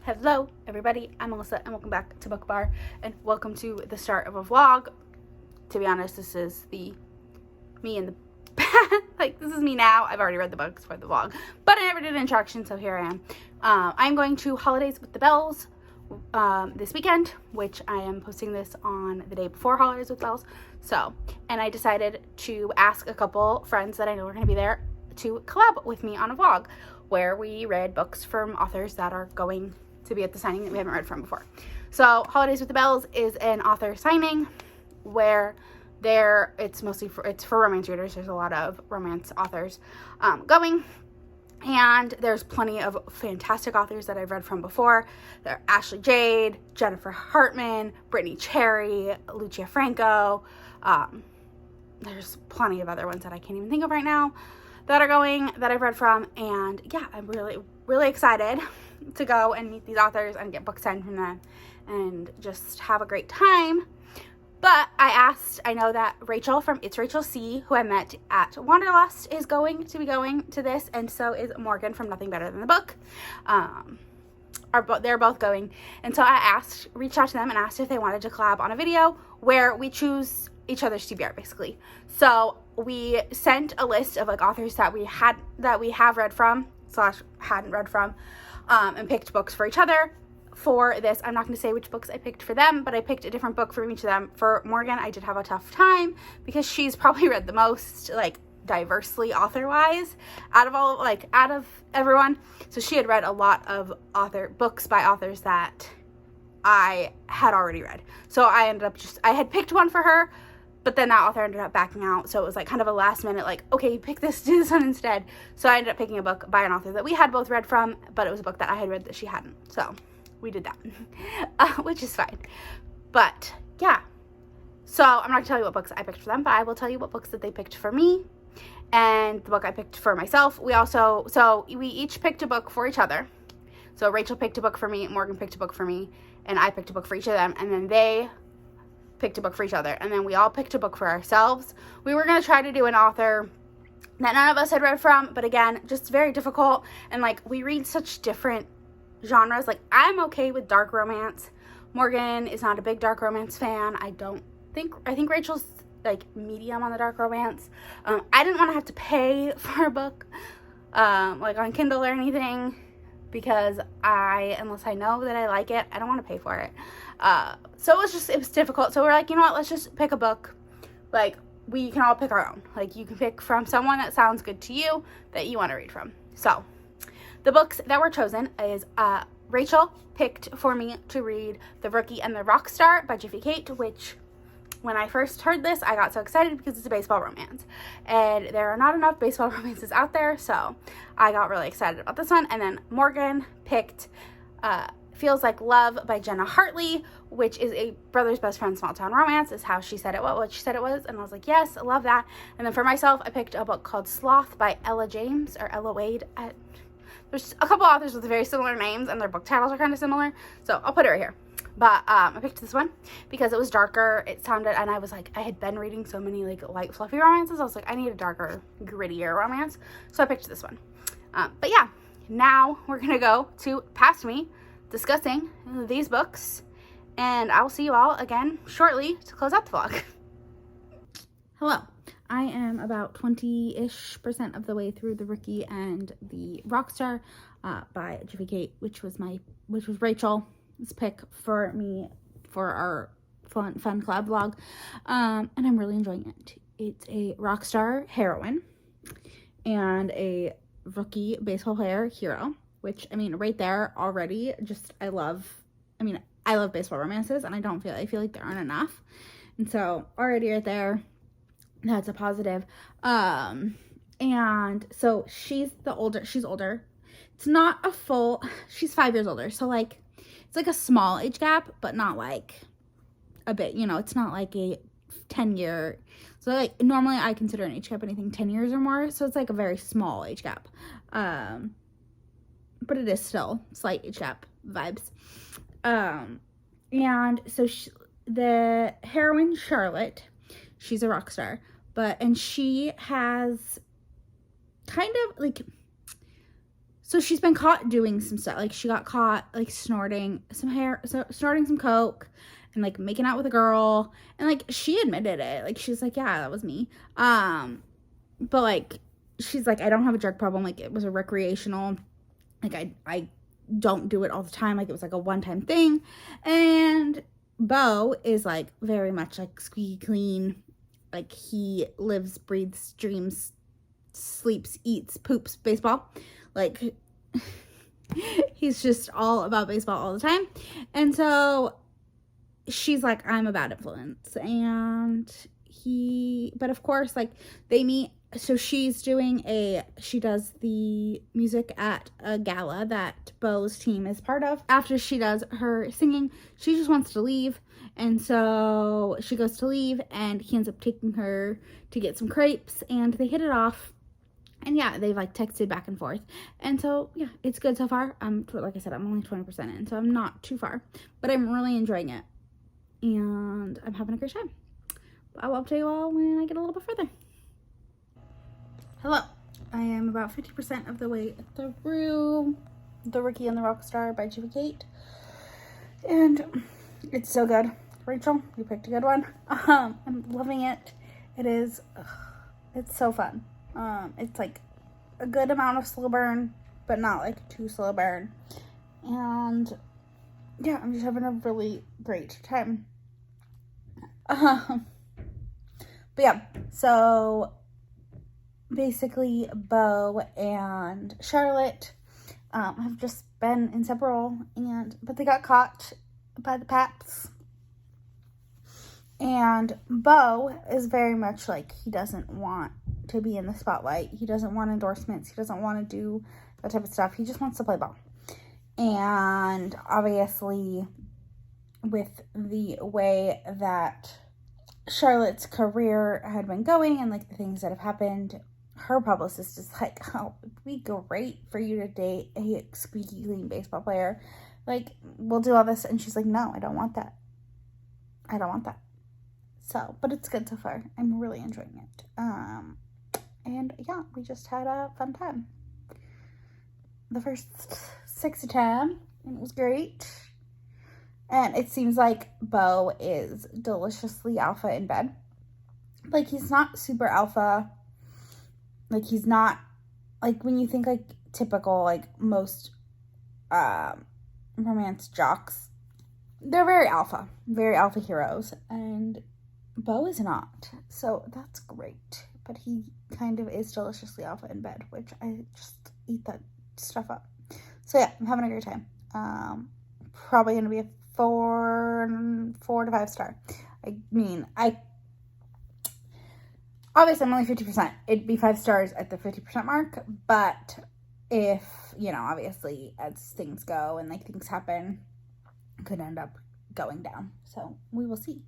Hello everybody, I'm Melissa and welcome back to Book Bar and welcome to the start of a vlog. To be honest, this is me in the like this is me now. I've already read the books for the vlog, but I never did an introduction, so here I am. I'm going to Holidays with the Bells this weekend, which I am posting this on the day before Holidays with Bells. And I decided to ask a couple friends that I know are going to be there to collab with me on a vlog where we read books from authors that are going to be at the signing that we haven't read from before. So Holidays with the Bells is an author signing where it's for romance readers. There's a lot of romance authors going, and there's plenty of fantastic authors that I've read from before. There are Ashley Jade, Jennifer Hartman, Brittany Cherry, Lucia Franco. There's plenty of other ones that I can't even think of right now that are going that I've read from, and yeah, I'm really excited to go and meet these authors and get books signed from them and just have a great time. But I know that Rachel from It's Rachel C, who I met at Wanderlust, is going to be going to this, and so is Morgan from Nothing Better Than the Book. They're both going, and so I reached out to them and asked if they wanted to collab on a video where we choose each other's TBR, basically. So we sent a list of like authors that we have read from / hadn't read from, and picked books for each other. For this, I'm not going to say which books I picked for them, but I picked a different book for each of them. For Morgan, I did have a tough time because she's probably read the most, like, diversely author-wise out of everyone. So she had read a lot of books by authors that I had already read. So I had picked one for her, but then that author ended up backing out. So it was like kind of a last minute, like, okay, pick this, do this one instead. So I ended up picking a book by an author that we had both read from, but it was a book that I had read that she hadn't. So we did that, which is fine. But yeah, so I'm not gonna tell you what books I picked for them, but I will tell you what books that they picked for me and the book I picked for myself. We each picked a book for each other. So Rachel picked a book for me, Morgan picked a book for me, and I picked a book for each of them, and then they picked a book for each other, and then we all picked a book for ourselves. We were gonna try to do an author that none of us had read from, but again, just very difficult, and like we read such different genres. Like, I'm okay with dark romance. Morgan is not a big dark romance fan. I think Rachel's like medium on the dark romance. I didn't want to have to pay for a book like on Kindle or anything, because unless I know that I like it, I don't want to pay for it. So it was difficult. So we're like, you know what, let's just pick a book. Like, we can all pick our own. Like, you can pick from someone that sounds good to you that you want to read from. So the books that were chosen is Rachel picked for me to read The Rookie and the Rock Star by Jiffy Kate, which when I first heard this, I got so excited because it's a baseball romance. And there are not enough baseball romances out there, so I got really excited about this one. And then Morgan picked Feels Like Love by Jenna Hartley, which is a brother's best friend small town romance, is how she said it, what she said it was. And I was like, yes, I love that. And then for myself, I picked a book called Sloth by Ella James or Ella Wade. There's a couple authors with very similar names, and their book titles are kind of similar, so I'll put it right here. But I picked this one because it was darker. And I was like, I had been reading so many like light, fluffy romances. I was like, I need a darker, grittier romance, so I picked this one. But yeah, now we're gonna go to Past Me, discussing these books, and I will see you all again shortly to close out the vlog. Hello. I am about 20-ish% of the way through The Rookie and the Rockstar by Jiffy Kate, which was Rachel's pick for me for our fun collab vlog, and I'm really enjoying it. It's a Rockstar heroine and a rookie baseball player hero, which, I mean, right there already, I love baseball romances, and I feel like there aren't enough, and so already right there, that's a positive. And so she's older. It's not a full, she's 5 years older. So like, it's like a small age gap, but not like a bit, it's not like a 10-year. So like, normally I consider an age gap anything 10 years or more. So it's like a very small age gap. But it is still slight age gap vibes. And so the heroine, Charlotte, she's a rock star, and she has kind of like, So she's been caught doing some stuff. Like, she got caught, like, snorting some coke and, like, making out with a girl. And, like, she admitted it. Like, she's like, yeah, that was me. But, like, she's like, I don't have a drug problem. Like, it was a recreational. Like, I don't do it all the time. Like, it was, like, a one-time thing. And Beau is, like, very much, like, squeaky clean. Like, he lives, breathes, dreams, sleeps, eats, poops, baseball. Like, he's just all about baseball all the time. And so she's like, I'm a bad influence. And but of course, like, they meet. So she does the music at a gala that Beau's team is part of. After she does her singing, she just wants to leave. And so she goes to leave, and he ends up taking her to get some crepes, and they hit it off. And yeah, they've, like, texted back and forth. And so, yeah, it's good so far. Like I said, I'm only 20% in, so I'm not too far. But I'm really enjoying it. And I'm having a great time. I will update you all when I get a little bit further. Hello. I am about 50% of the way through The Rookie and the Rockstar by Julie Kate. And it's so good. Rachel, you picked a good one. I'm loving it. It's so fun. It's like a good amount of slow burn, but not like too slow burn. And yeah, I'm just having a really great time. But yeah, so basically Beau and Charlotte have just been inseparable, but they got caught by the Paps. And Beau is very much like, he doesn't want to be in the spotlight. He doesn't want endorsements. He doesn't want to do that type of stuff. He just wants to play ball. And obviously, with the way that Charlotte's career had been going and, like, the things that have happened, her publicist is like, oh, it'd be great for you to date a squeaky clean baseball player. Like, we'll do all this. And she's like, no, I don't want that. I don't want that. So, but it's good so far. I'm really enjoying it. And yeah, we just had a fun time. The first sexy time, and it was great. And it seems like Beau is deliciously alpha in bed. Like, he's not super alpha. Like, he's not, like, when you think, like, typical, like, most romance jocks, they're very alpha heroes. And Beau is not. So that's great. But he kind of is deliciously alpha in bed, which I just eat that stuff up. So yeah, I'm having a great time. Probably going to be a 4 to 5 star. I mean, obviously I'm only 50%. It'd be 5 stars at the 50% mark. But if, you know, obviously as things go and, like, things happen, it could end up going down. So we will see.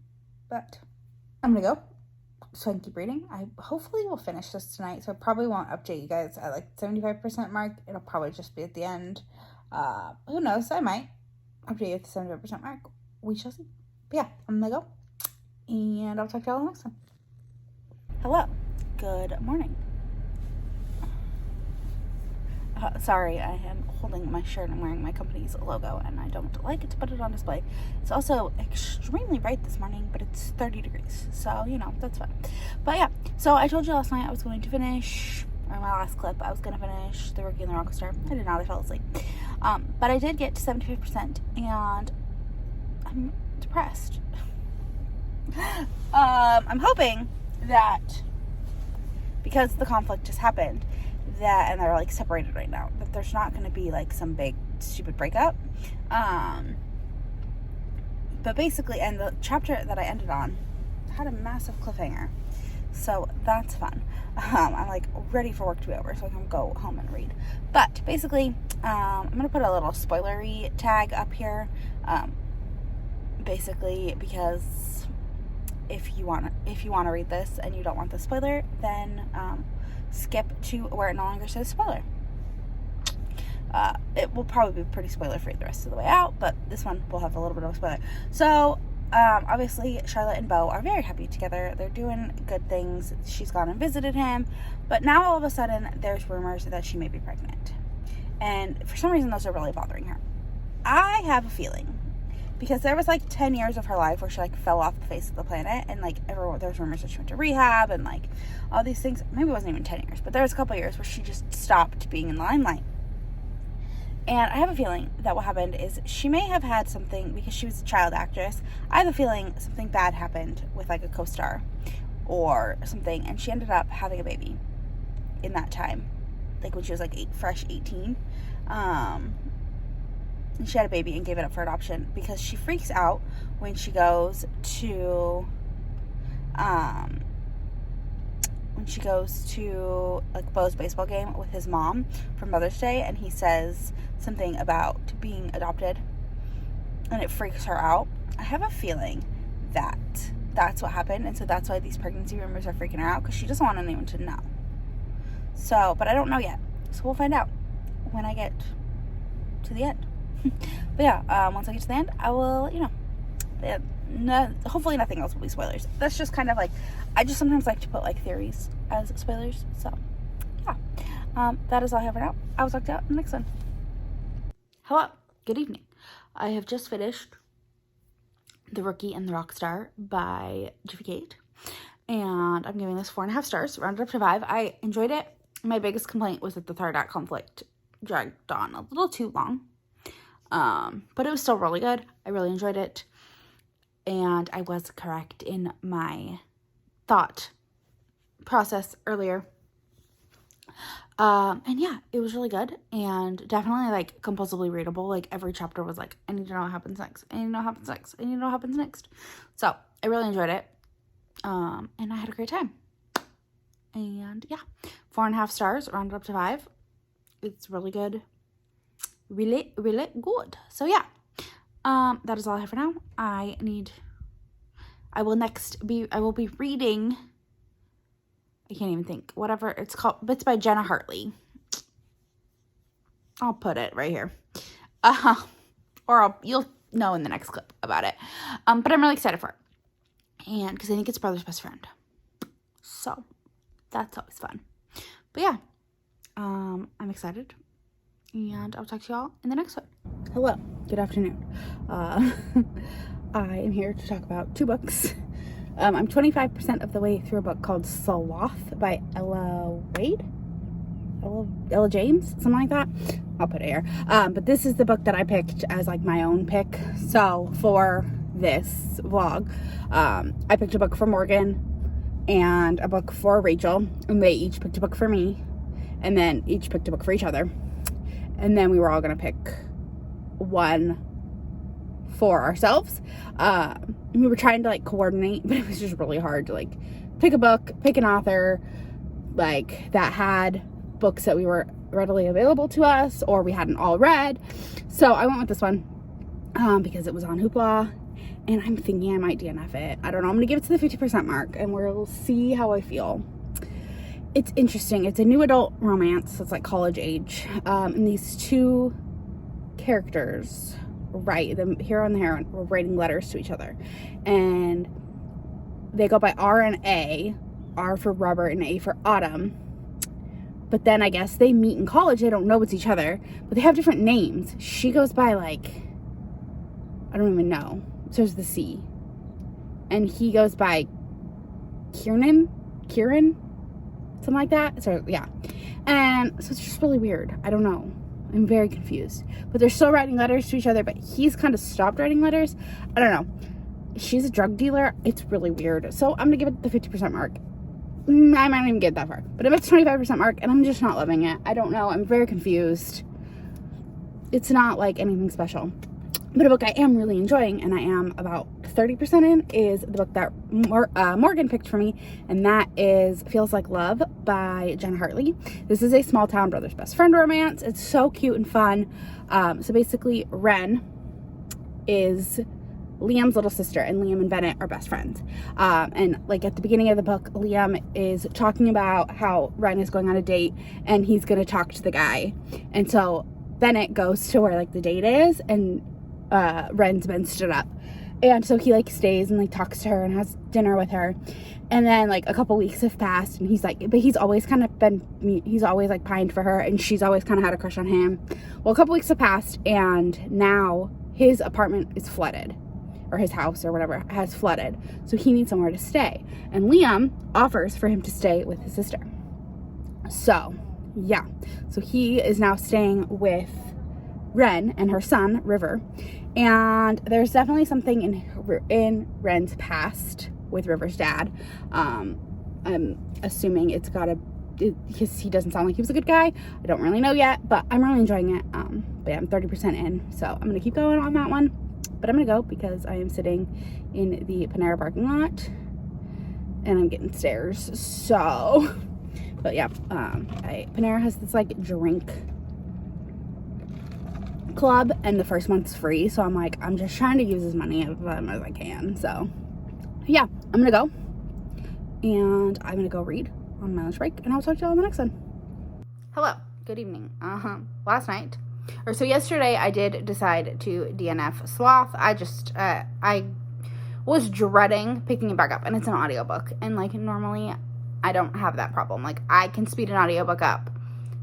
But I'm going to go so I can keep reading. I hopefully will finish this tonight, so I probably won't update you guys at, like, 75% mark. It'll probably just be at the end. Who knows? I might update you at the 75% mark. We shall see. But yeah, I'm going to go, and I'll talk to y'all next time. Hello. Good morning. Sorry, I am holding my shirt. I'm wearing my company's logo, and I don't like it to put it on display. It's also extremely bright this morning, but it's 30 degrees, so, you know, that's fun. But yeah, so I told you last night I was going to finish, or my last clip, I was going to finish The Rookie and the Rockstar. I did not. I fell asleep. But I did get to 75%, and I'm depressed. I'm hoping that because the conflict has happened, and they're, like, separated right now, that there's not going to be, like, some big stupid breakup. But basically, and the chapter that I ended on had a massive cliffhanger, so that's fun. I'm, like, ready for work to be over so I can go home and read. But basically, I'm gonna put a little spoilery tag up here, basically because if you want to read this and you don't want the spoiler, then skip to where it no longer says spoiler. It will probably be pretty spoiler free the rest of the way out, but this one will have a little bit of a spoiler. So obviously Charlotte and Beau are very happy together. They're doing good things. She's gone and visited him, but now all of a sudden there's rumors that she may be pregnant. And for some reason, those are really bothering her. I have a feeling, because there was like 10 years of her life where she like fell off the face of the planet, and like everyone, there's rumors that she went to rehab and like all these things. Maybe it wasn't even 10 years, but there was a couple years where she just stopped being in the limelight. And I have a feeling that what happened is she may have had something, because she was a child actress. I have a feeling something bad happened with like a co-star or something, and she ended up having a baby in that time, like when she was like fresh 18. And she had a baby and gave it up for adoption, because she freaks out when she goes to like Bo's baseball game with his mom for Mother's Day, and he says something about being adopted, and it freaks her out. I have a feeling that that's what happened, and so that's why these pregnancy rumors are freaking her out, because she doesn't want anyone to know. So, but I don't know yet, so we'll find out when I get to the end. But yeah, once I get to the end, I will, hopefully nothing else will be spoilers. That's just kind of like, I just sometimes like to put like theories as spoilers. So yeah, that is all I have for now. I will talk to you in the next one. Hello, good evening. I have just finished The Rookie and the Rockstar by Jiffy Kate, and I'm giving this 4.5 stars, rounded up to 5. I enjoyed it. My biggest complaint was that the third act conflict dragged on a little too long. But it was still really good. I really enjoyed it. And I was correct in my thought process earlier. And yeah, it was really good. And definitely like compulsively readable. Like every chapter was like, I need to know what happens next. I need to know what happens next. I need to know what happens next. So I really enjoyed it. And I had a great time. And yeah, 4.5 stars, rounded up to 5. It's really good. Really, really good. So yeah, that is all I have for now. I will be reading, I can't even think, whatever it's called, but it's by Jenna Hartley. I'll put it right here. You'll know in the next clip about it. But I'm really excited for it. And because I think it's brother's best friend. So that's always fun. But yeah, I'm excited. And I'll talk to y'all in the next one. Hello, good afternoon. I am here to talk about 2 books. I'm 25% of the way through a book called Sloth by Ella James, something like that. I'll put it here. But this is the book that I picked as like my own pick. So for this vlog, I picked a book for Morgan and a book for Rachel, and they each picked a book for me, and then each picked a book for each other. And then we were all going to pick one for ourselves. We were trying to like coordinate, but it was just really hard to like pick a book, pick an author like that had books that we were readily available to us or we hadn't all read. So I went with this one because it was on Hoopla, and I'm thinking I might DNF it. I don't know. I'm going to give it to the 50% mark, and we'll see how I feel. It's interesting. It's a new adult romance. So it's like college age. And these 2 characters, the hero and the heroine, were writing letters to each other. And they go by R and A. R for Robert and A for Autumn. But then I guess they meet in college. They don't know it's each other. But they have different names. She goes by like, I don't even know. So there's the C. And he goes by Kieran? Something like that. So yeah, and so it's just really weird. I don't know, I'm very confused, but they're still writing letters to each other, but he's kind of stopped writing letters. I don't know. She's a drug dealer. It's really weird. So I'm gonna give it the 50% mark. I might not even get that far, but I'm at the 25% mark, and I'm just not loving it. I don't know. I'm very confused. It's not like anything special. But a book I am really enjoying, and I am about 30% in, is the book that Morgan picked for me, and that is Feels Like Love by Jenna Hartley. This is a small town brother's best friend romance. It's so cute and fun. So basically, Ren is Liam's little sister, and Liam and Bennett are best friends. And like at the beginning of the book, Liam is talking about how Ren is going on a date, and he's going to talk to the guy. And so Bennett goes to where like the date is, and Ren's been stood up, And so he like stays and like talks to her and has dinner with her. And then like a couple weeks have passed, and he's like, but he's always kind of been, he's always like pined for her, and she's always kind of had a crush on him. Well, a couple weeks have passed, and now his apartment is flooded, or his house or whatever has flooded. So he needs somewhere to stay. And Liam offers for him to stay with his sister. So yeah, so he is now staying with Ren and her son, River. And there's definitely something in Ren's past with River's dad. I'm assuming it's gotta, because he doesn't sound like he was a good guy. I don't really know yet, but I'm really enjoying it. But yeah, I'm 30% in, so I'm gonna keep going on that one. But I'm gonna go because I am sitting in the Panera parking lot and I'm getting stares. So, but yeah, Panera has this like drink club, and the first month's free, so I'm like, I'm just trying to use as many of them as I can. So yeah, I'm gonna go, and I'm gonna go read on my lunch break, and I'll talk to y'all in the next one. Hello, good evening. Last night, or so yesterday, I did decide to DNF Sloth. I was dreading picking it back up, and it's an audiobook, and like normally I don't have that problem. Like I can speed an audiobook up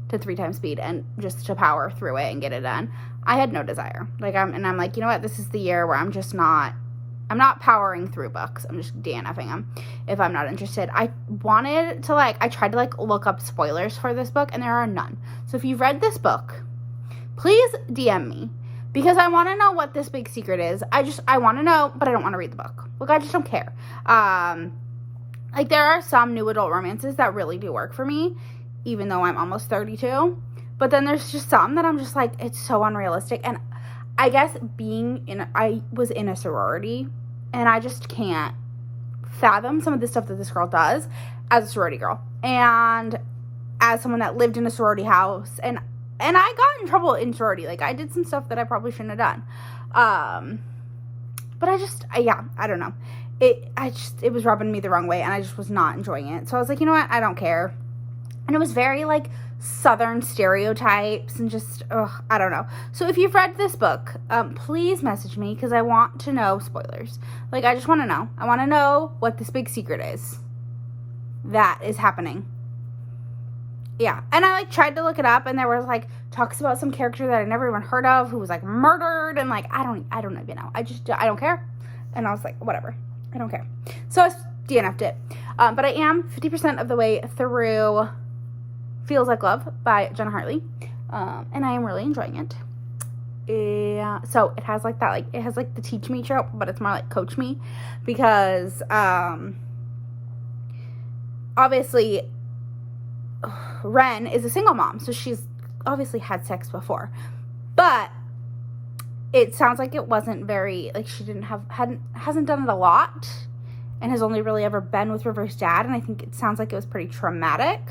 to 3 times speed and just to power through it and get it done. I had no desire. I'm like, you know what? This is the year where I'm not powering through books. I'm just DNFing them if I'm not interested. I tried to like look up spoilers for this book, and there are none. So if you've read this book, please DM me, because I want to know what this big secret is. I want to know, but I don't want to read the book. Look, I just don't care. Like there are some new adult romances that really do work for me, even though I'm almost 32. But then there's just some that I'm just like, it's so unrealistic. And I guess I was in a sorority, and I just can't fathom some of the stuff that this girl does as a sorority girl. And as someone that lived in a sorority house, and I got in trouble in sorority. Like I did some stuff that I probably shouldn't have done. But I don't know. It was rubbing me the wrong way, and I just was not enjoying it. So I was like, you know what? I don't care. And it was very like Southern stereotypes and just, I don't know. So if you've read this book, please message me, because I want to know spoilers. Like, I just want to know. I want to know what this big secret is that is happening. Yeah. And I like tried to look it up, and there was like talks about some character that I never even heard of who was like murdered, and like, I don't even know. I don't care. And I was like, whatever. I don't care. So I DNF'd it. But I am 50% of the way through Feels Like Love by Jenna Hartley, and I am really enjoying it. Yeah, so it has like that, like it has like the teach me trope, but it's more like coach me, because obviously Ren is a single mom, so she's obviously had sex before, but it sounds like it wasn't very, like she hasn't done it a lot, and has only really ever been with River's dad, and I think it sounds like it was pretty traumatic.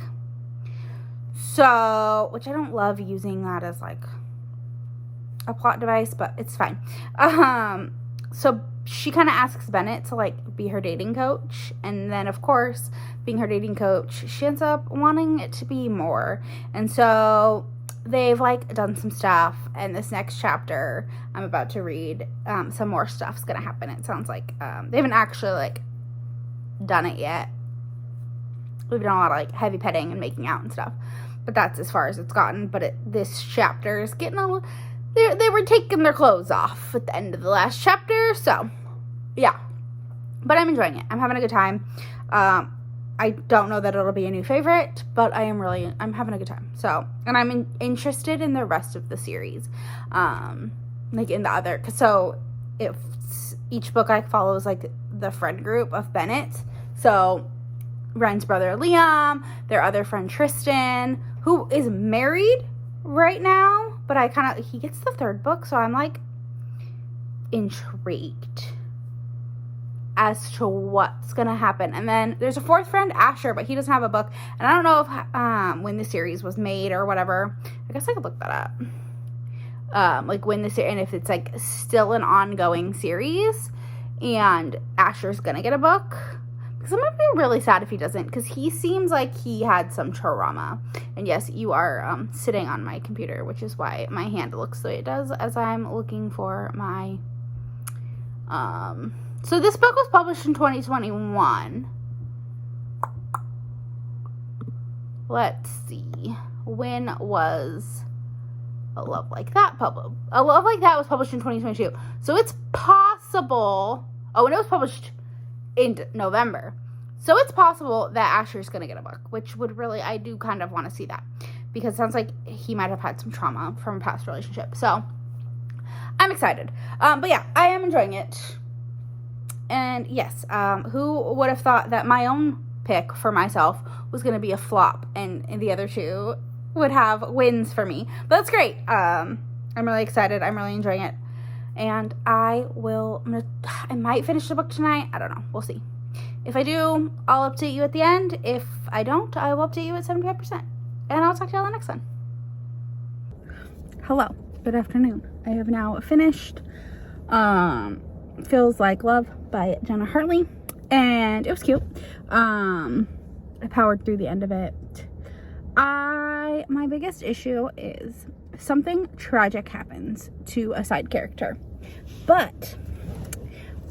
So, which I don't love using that as like a plot device, but it's fine. So she kind of asks Bennett to like be her dating coach, and then of course, being her dating coach, she ends up wanting it to be more. And so they've like done some stuff, and this next chapter I'm about to read, some more stuff's gonna happen. It sounds like they haven't actually like done it yet. We've done a lot of like heavy petting and making out and stuff, but that's as far as it's gotten. But this chapter is getting a little, they were taking their clothes off at the end of the last chapter, so yeah. But I'm enjoying it. I'm having a good time. I don't know that it'll be a new favorite, but I'm having a good time. So, and I'm interested in the rest of the series, like in the other, so if each book like follows like the friend group of Bennett. So Ren's brother Liam, their other friend Tristan, who is married right now, but he gets the 3rd book, so I'm like intrigued as to what's gonna happen. And then there's a 4th friend, Asher, but he doesn't have a book, and I don't know if when the series was made or whatever. I guess I could look that up. Like when and if it's like still an ongoing series, and Asher's gonna get a book. Because I'm gonna be really sad if he doesn't, because he seems like he had some trauma. And yes, you are sitting on my computer, which is why my hand looks the way it does as I'm looking for my So this book was published in 2021. Let's see. When was A Love Like That published? A Love Like That was published in 2022. So it's possible. Oh, and it was published in November. So it's possible that Asher's going to get a book, which would really, I do kind of want to see that. Because it sounds like he might have had some trauma from a past relationship. So I'm excited. But yeah, I am enjoying it. And yes, who would have thought that my own pick for myself was going to be a flop and the other two would have wins for me. But that's great. I'm really excited. I'm really enjoying it. And I might finish the book tonight. I don't know. We'll see. If I do, I'll update you at the end. If I don't, I will update you at 75%. And I'll talk to you on the next one. Hello. Good afternoon. I have now finished Feels Like Love by Jenna Hartley. And it was cute. I powered through the end of it. My biggest issue is something tragic happens to a side character. But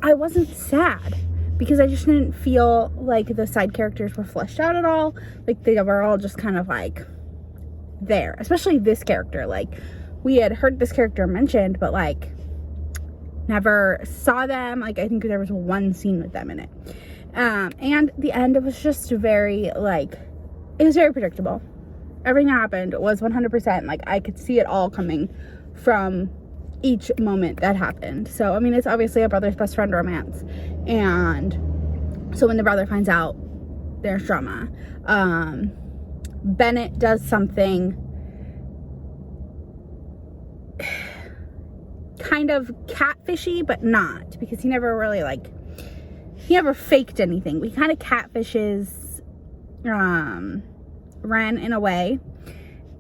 I wasn't sad because I just didn't feel like the side characters were fleshed out at all. Like they were all just kind of like there. Especially this character. Like we had heard this character mentioned, but like never saw them. Like I think there was one scene with them in it. And the end, it was just very like, it was very predictable. Everything that happened was 100% like I could see it all coming from each moment that happened. So I mean, it's obviously a brother's best friend romance, and so when the brother finds out, there's drama. Bennett does something kind of catfishy, but not, because he never really like, he never faked anything. We kind of catfishes Ren in a way,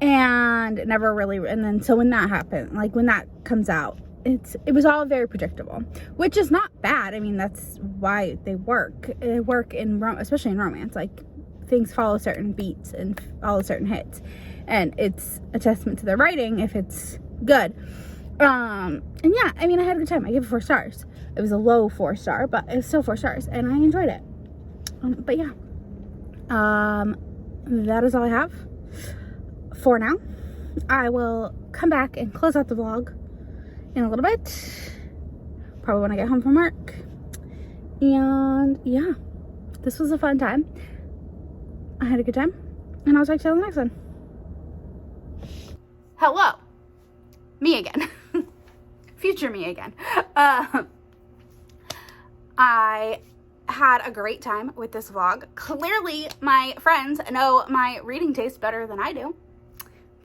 and never really, and then so when that happened, like when that comes out, it was all very predictable, which is not bad. I mean, that's why they work in especially in romance. Like things follow certain beats and follow certain hits, and it's a testament to the writing if it's good. And yeah, I mean, I had a good time. I gave it 4 stars. It was a low 4-star, but it was still 4 stars, and I enjoyed it. But yeah, that is all I have for now. I will come back and close out the vlog in a little bit, probably when I get home from work. And yeah, this was a fun time. I had a good time, and I'll talk to you on the next one. Hello, me again. Future me again. I had a great time with this vlog. Clearly, my friends know my reading taste better than I do.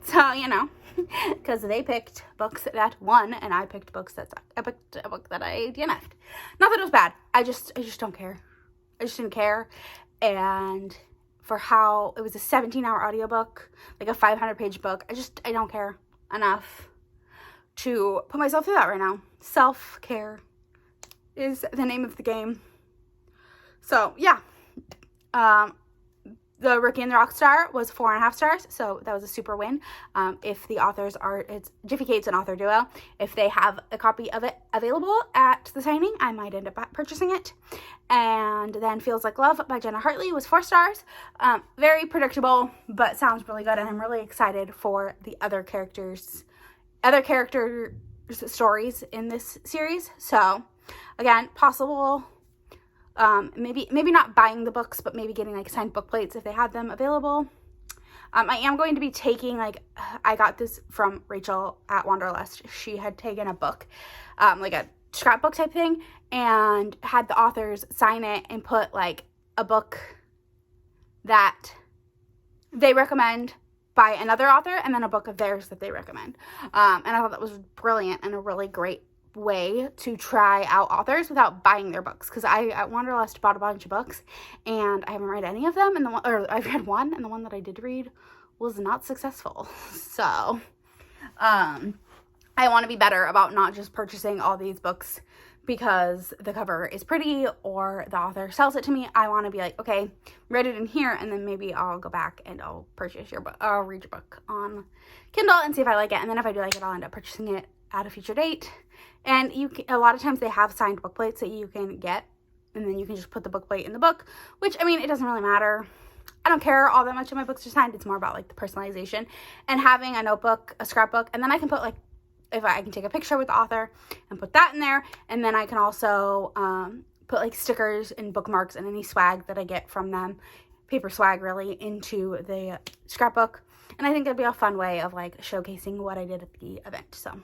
So, you know, because they picked books that won, and I picked books that sucked. I picked a book that I DNF'd. Not that it was bad. I just don't care. I just didn't care. And for how it was a 17-hour audiobook, like a 500-page book, I don't care enough to put myself through that right now. Self-care is the name of the game. So, yeah. The Rookie and the Rockstar was 4.5 stars, so that was a super win. If the authors it's Jiffy Kate's an author duo. If they have a copy of it available at the signing, I might end up purchasing it. And then Feels Like Love by Jenna Hartley was 4 stars. Very predictable, but sounds really good, and I'm really excited for the other character stories in this series. So, again, possible. Maybe not buying the books, but maybe getting like signed book plates if they had them available. I am going to be taking, like, I got this from Rachel at Wanderlust. She had taken a book, like a scrapbook type thing, and had the authors sign it and put like a book that they recommend by another author, and then a book of theirs that they recommend. And I thought that was brilliant and a really great way to try out authors without buying their books, because I at Wanderlust bought a bunch of books and I haven't read any of them, and I've read one, and the one that I did read was not successful. So I want to be better about not just purchasing all these books because the cover is pretty or the author sells it to me. I want to be like, okay, read it in here, and then maybe I'll go back and I'll purchase your book. I'll read your book on Kindle and see if I like it, and then if I do like it, I'll end up purchasing it at a future date. And a lot of times they have signed book plates that you can get, and then you can just put the book plate in the book, which, I mean, it doesn't really matter. I don't care all that much if my books are signed. It's more about like the personalization and having a notebook, a scrapbook, and then I can put like, if I can take a picture with the author and put that in there, and then I can also put like stickers and bookmarks and any swag that I get from them, paper swag really, into the scrapbook. And I think that'd be a fun way of like showcasing what I did at the event. So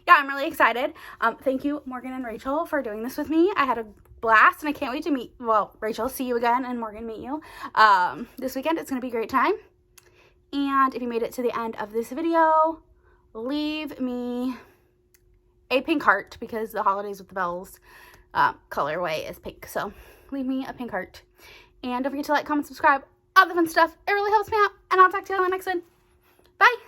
yeah, I'm really excited. Thank you, Morgan and Rachel, for doing this with me. I had a blast, and I can't wait to meet, well, Rachel, see you again, and Morgan, meet you this weekend. It's going to be a great time. And if you made it to the end of this video, leave me a pink heart, because the Holidays with the Bells colorway is pink. So leave me a pink heart. And don't forget to like, comment, subscribe, all the fun stuff. It really helps me out. And I'll talk to you on the next one. Bye!